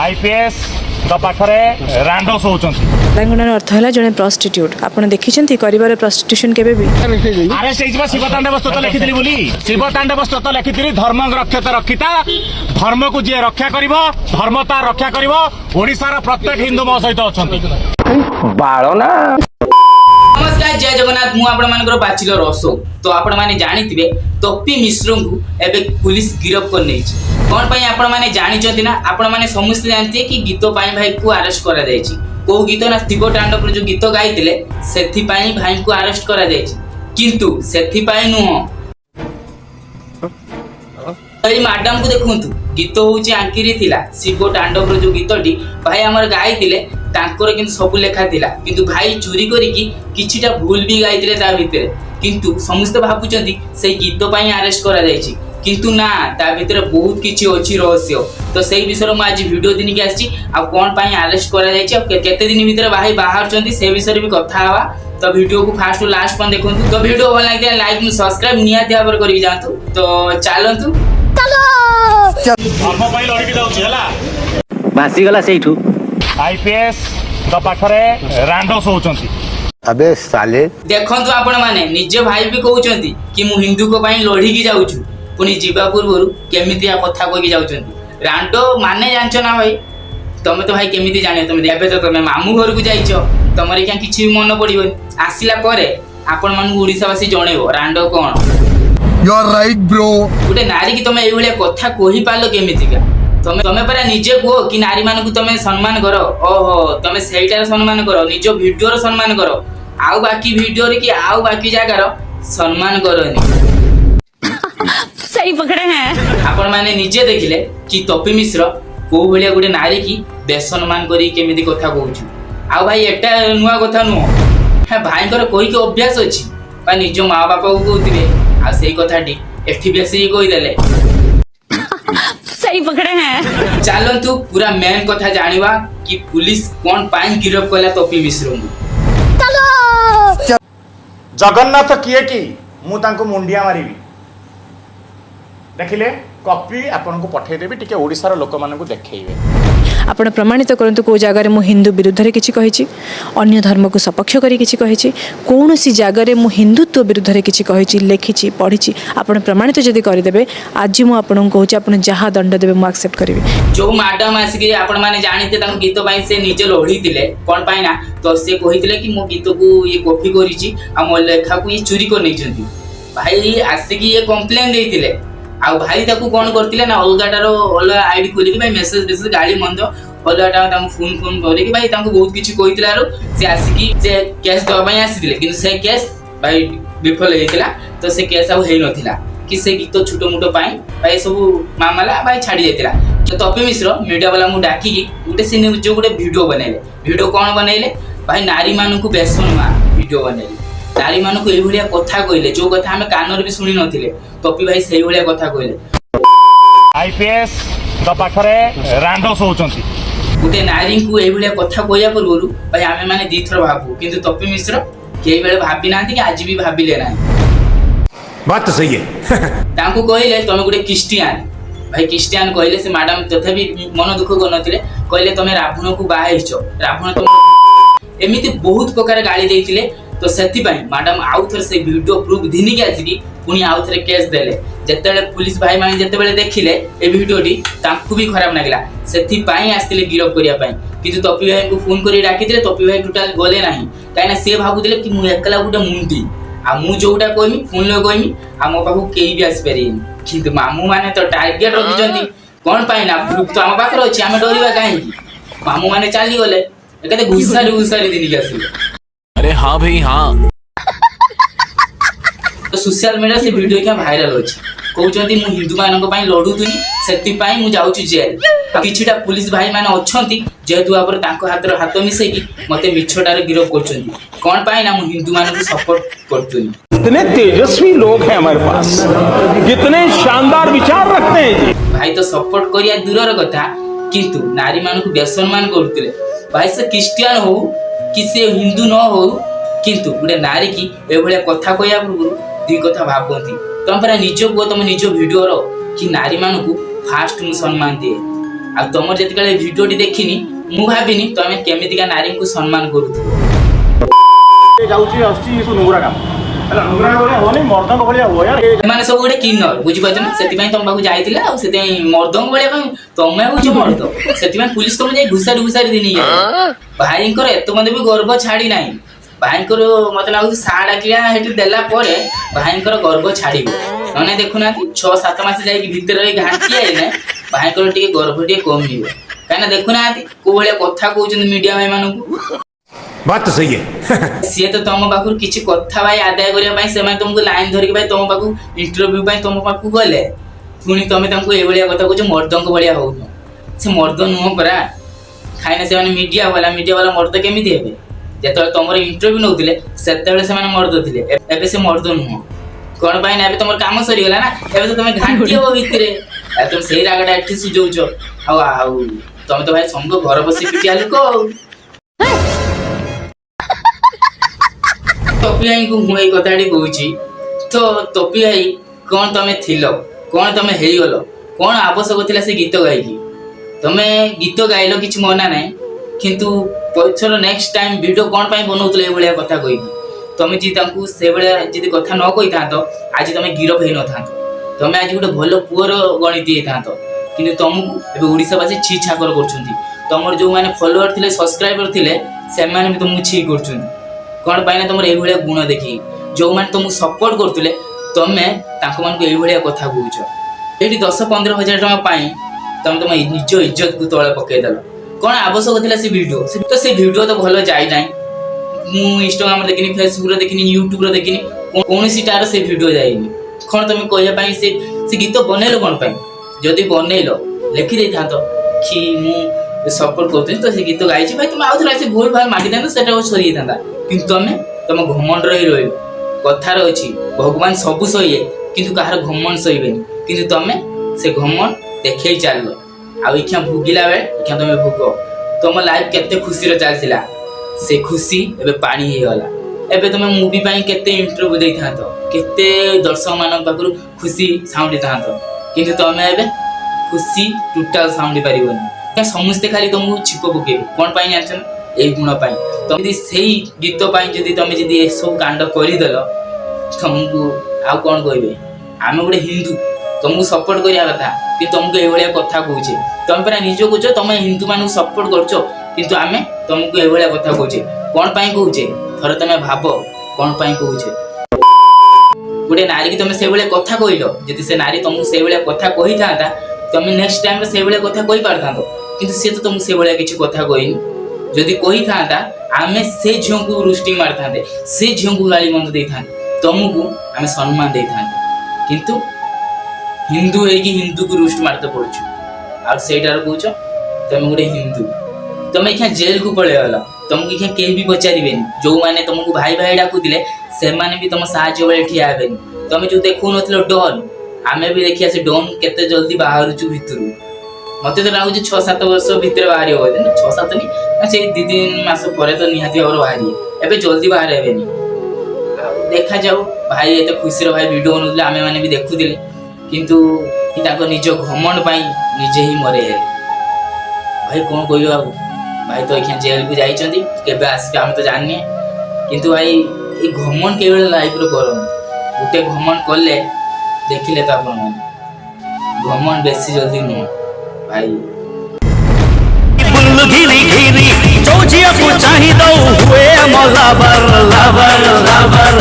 IPS पाखरे रांडो सोचंती तेलंगानार अर्थ है जड़े प्रस्टिट्यूट आपड़ देखी कर प्रस्टिट्यूशन केबे भी अरे शिव तांडव स्तोत्र लिखिली बोली शिव तांडव स्तोत्र लिखिली धर्म रक्षित रक्षिता धर्म को जी रक्षा करिवो धर्म ता रक्षा करिवो ओडिसा रा प्रत्येक हिंदू मो सहित अछंती बाळो ना। नमस्कार जय जगन्नाथ मु आपण मानकर बैचलर अशोक तो आपण माने जानिथिबे तप्पी मिश्र को एबे पुलिस गिरफ्त कर नेछि कोन पई आपण माने जानिचंती ना आपण माने समस्त जानते कि गीत पई भाई को अरेस्ट करा जायछि को गीत ना शिव तांडव जो गीत गाइतिले सेथि पई भाई को अरेस्ट करा जायछि किंतु सेथि पई नुह एई मैडम को देखंतु गीत होउछि आंकिरी थिला शिव तांडव जो गीतटी भाई हमर गाइतिले तांकर किंतु सब लेखा थिला किंतु भाई चोरी करिकी किछिटा भूल भी गाइतिले ता भितरे किंतु समस्त भाबुचंती से गीत पई अरेस्ट करा जायछि किंतु ना ता भितरे बहुत किछि अछि रहस्य तो सेही विषय में आज वीडियो दिन के आछि आ कोन पई अरेस्ट करा जायछि आ केते दिन भितरे भाई बाहर चंती से विषय भी कथा हवा तो वीडियो को फास्ट टू लास्ट पन देखंतु तो वीडियो भल लागे लाइक में सब्सक्राइब नियाती भाबर करि जांतु तो चलंतु धर्म पई लड़की जाउछि हला भासी गला सेठू आईपीएस पाखरे रांडो सोचंती अबे साले देखंतु आपण माने निज भाई भी कहउचंती कि मु हिंदू को पई लढी की जाउछु पुनी जीवा पूर्व केमितिया कथा कहि जाउचंती रांडो माने जानछ ना भाई तमे तो भाई केमिति जाने तमे एबे तो तमे मामू घर को जाइछो तमरे क्या किछि मन पड़िबो आसिला परे आपण मन ओडिसावासी जणेबो रांडो कोन You are right, bro. गुटे नारी की तमे एभलिया कथा कहि पालो केमितिका तमे तमे परा निजे को कि नारी मान को तमे सम्मान करो ओहो तमे सेइटार सम्मान करो निजो वीडियो रो सम्मान करो आउ बाकी वीडियो रे कि आउ बाकी जगह रो सम्मान करोनी सही पकड़े हैं आपण माने निजे देखिले कि तपी मिश्र को भलिया गुटे नारी की बेसम्मान करी केमिति कथा कहउछु आउ भाई एटा नुवा कथा नु है भाई कर कोई के अभ्यास अछि बा निजो मां बापा को कहउतिबे आ सेही कथाटी एठी बेसी कहि देले सही पकड़े हैं चलतु पूरा मेन कथा जानिबा कि पुलिस कोन पाइन गिरफ्त कला तपी मिश्र को जगन्नाथ किए कि मु तांको मुंडिया मारिबी देखिले कॉपी आपन को पठे देबी टिके ओडिसा रो लोक मानन को देखैबे आपण प्रमाणित करंतु को जगह मु हिंदू विरुद्ध रे किछि कहिछि अन्य धर्म को सपक्ष करी किछि कहिछि कोनोसी जगह रे मु हिंदुत्व विरुद्ध रे किछि कहिछि लेखिछि पढिछि आपण प्रमाणित जदि करि देबे आज मु आपन को कहछि आपण जहा दंड देबे मु एक्सेप्ट करिवि जो मैडम आसिके आपण माने जानिते तांको गीत पाई से निजे लढितिले कोन पाई ना तो से कहितिले कि मो गीत को ये कॉपी करिछि आ मो लेखा को ये चोरी कर नै छथि भाई आसिके ये कंप्लेन देतिले आ भाई ताको कोन करतिले ना अलगाटारो अलगा आईडी खोली कि भाई मेसेज गाली मंदो अलगाटा ताको फोन करे कि भाई ताको बहुत किछि कहितिलारो से आसिकी जे केस दवा पई आसितिले किंतु से केस भाई विफल हेतिला तो से केस अब हे नथिला कि से गीत छोटो मोटो पाई भाई सब मामला भाई छाडी जातिला तो तपी मिश्र मीडिया वाला मु डाकी कि गुटे से जो गुटे वीडियो बनैले वीडियो कोन बनैले भाई नारी मानन को बेसम्मान वीडियो बनैले नारी मान को एभलिया कथा कहले जो कथा हमें कानर भी सुनी नथिले तपी भाई सेही भलिया कथा कहले आईपीएस पाखरे रांडो सोचंती गुटे नारी को एभलिया कथा कहया पूर्व भाई आमे माने दी थर भाबू किंतु तपी मिश्र केई बेले भाबी नांती कि आज भी भाबिले ना बात तो सही है। तांको कहले तमे गुटे क्रिश्चियन भाई क्रिश्चियन कहले से मैडम तथापि मन दुख करनथिले कहले तमे रावण को बाहेइछो रावण तुम एमिति बहुत प्रकार गाली देइतिले तो सेति भाई मैडम आउ थर से वीडियो प्रूफ दिनी के आसी पुनी आउ थर केस देले जतेले पुलिस भाई माने जतेबेले देखिले ए वीडियोटी तांकु भी खराब लागला सेति पाई आस्तिले गिरफ करिया पाई किंतु तपी भाई को फोन करी डाकितिले तपी भाई टोटल गले नाही काइना से भाबुतिले कि मु एकला गुटे मुंडी आ मु जोटा कहमी फोन ले कहमी आ मो पाखु केही भी आसी परिन किंतु मामू माने तो टारगेट रखिजंती कोन पाई ना प्रूफ तो हम पाखर अछि हमें डरिबा काहे मामू माने चाली गले एकते गुस्सारी दिनी के आसी अरे हाँ भाई हाँ तो सोशल मीडिया से वीडियो क्या वायरल होछि कहउचंती मु हिंदू मानन को पई लडुतुनी सेति पई मु जाउची जेल किछिटा पुलिस भाई माने अछंती जेतु आपर तांको हाथ मिसै कि मते मिछटारे गिरफ करचंती कोन पई ना मु हिंदू मानन को सपोर्ट करतुनी कितने तेजस्वी लोग हैं हमारे पास कितने शानदार विचार रखते हैं भाई तो सपोर्ट करिया दूरर कथा किंतु नारी मान को बेसम्मान करतले भाई से क्रिश्चियन हो कि से हिंदू न हो किंतु गुटे नारी की एभलिया कथा कहया पूर्व दी कथा भाबंती तुम परा निज को तुम निज वीडियो रो कि नारी मान को फास्ट मु सम्मान दिए आ तुम जिते भिडियोटी देखनी मु भाविनी तुम केमितिका नारी को सम्मान करूथ मैंने सब गोटे किन्नर बुझीपार ना से तुम पाक जाइए मर्दंग भाया तुम हूँ मर्द से पुलिस तुम जाए घुसारी घुसारी दिन भाई एत मंद भी गर्व छाड़ी ना भाई मत लगुच सा डाकिया देला भाई गर्व छाड़ ना देखुना 6-7 मास जाकर घाटी आए भाई टे गर्व टे कम कहीं देखुना कौ भाया कथा कहते मीडिया भाई मानू बात तो सही है सी तो तुम पाखु किसी कथा भाई आदाय करने तुमको लाइन धरिक भाई तुम पाखु इंटरव्यू तुम पाखु गले पुणी तुम ये कथा कह मर्दों भाया हो से मर्द नुह परा खाई से मीडिया वाला मर्द केमी हे जो तुम इंटरव्यू नौले से मर्द थे एवं से मर्द नुह कौन पाई ना तुम कम सरीगला ना एवं तुम घाटी हम भितर तुम से रागटा एठी सुझौच तुम तो भाई समझ घर बस पिटिया लोक टोपी भाई को मुझे कथाटी कहूँ तो टोपी भाई कौन तुम थिल कौन तुम हेगल कौन आवश्यक थिला से गीत गायकी तुम गीत गाइल किसी मना ना किंतु पछर नेक्स्ट टाइम वीडियो कौन पाई बनाउतले ए भलिया कथा कहि तुम जी तांकू से बेले जदी कथा न कहि थांतो आज तुम गिरफ हेन थांतो तुम आज गोटे भल पुअर गणित हे थांतो किंतु तुमको एबे ओडिसावासी छी छाकर करछुंती तुमर जो माने फॉलोअर थिले सब्सक्राइबर थिले से माने भी तुमको छी करछुंती कौन पाई ना तुम ए भलिया गुण देखि जो माने तुमको सपोर्ट करतुले तुमे तांको मान को ए भलिया कथा कहउछ एठी 10-15 हजार टका पाई तुम निज इज्जत को तले पकई देल कौन आवश्यक थिला से वीडियो तो से वीडियो तो भल जाई नै मु इंस्टाग्राम रे देखिनी फेसबुक रे देखिनी यूट्यूब रे देखिनी कोनसी टार से वीडियो जाईनी कौन तुम कहया पाई से गीत बनेलो कौन पाई जदी बनेलो लिखि दे थातो कि मु सपोर्ट करते तो से गीत गाइछि भाई तुम आउथरा से भूल भाल मागी देना सेटा सरी थांदा किंतु तुम घमंड रही रही कथार अच्छी भगवान सबू सही किंतु कहार घमंड सहीबेनी किंतु तुम से घमंड देखे चल आख्या भोगिला बेले इख्या तुम भोग तुम लाइफ केते खुशी चलता से खुशी एबे पानी हो गला एबे तुम मूवी पाई केते इंटरव्यू दे थांतो केते दर्शक मान पाखरु खुशी साउंड थांतो किंतु तुम एबे खुशी टोटल साउंड पारिबोनी समस्ते खाली तुमको छिप पकेबे कौन पाई जानछन एई गुण पाई तुम यदि सही गीत पाई जदि तुम जदि ए सब कांड करिदेल तुमको आ कौन कहबे आमे गोटे हिंदू तुमको सपोर्ट करिया कथा कि तुमको ए भलिया कथा कहूचे तुम परा निजो कहछ तुम हिंदू मानु सपोर्ट करछो किंतु आमे तुमको ए भलिया कथा कहूचे कौन पाई कहूचे थरे तुम भाबो कौन पाई कहूचे गोटे नारी की तुम से भलिया कथा कहिलो जदि से नारी तुमको से भलिया कथा कहि थाता तुम नेक्स्ट टाइम से भलिया कथा कहि पारथांतो किंतु से तो तुमको से भलिया किछि कथा कहिनी जदि कहि थाता आमे से झियो को रोस्टिंग मार थांते से झियो को गाली मंद दे थांते तुमको आमे सम्मान दे थांते किंतु हिंदू है कि हिंदू को रोस्ट मारते पड़छु और सेटार कहछ तुम गोटे हिंदू तुम इख्या जेल को पळे गला तुमको इख्या केही भी पचारिबेनी जो माने तुमको भाई भाई डाकुतिले से माने भी तुम साहाଯ୍य बेले ठिया हेबेनी तुम जो देखु नथिलो डॉन आमे भी देखिया से डॉन केते जल्दी बाहर छु भितरु मते तो लागु 6-7 वर्ष भितर बाहरी हो 6-7 नहीं से 2-3 मास परे तो निहाती और बाहरी एबे जल्दी बाहर हेबेनी देखा जाऊ भाई एते खुशी रो भाई वीडियो बनउले आमे माने भी देखुतिले किंतु ताको निज घमंड पाई निजे ही मरे हेले भाई कौन कहबो बाबू भाई तो एखिया जेल को जाइछंती केबे आसी हम तो जानने किंतु भाई ए घमंड केवल लाइफ रो करन गुटे घमंड करले देखिले तो आपण माने घमंड बेसी जल्दी न भाई बुल्लु घिरी घिरी चौचिया को चाहि दो हुए लवर लवर लवर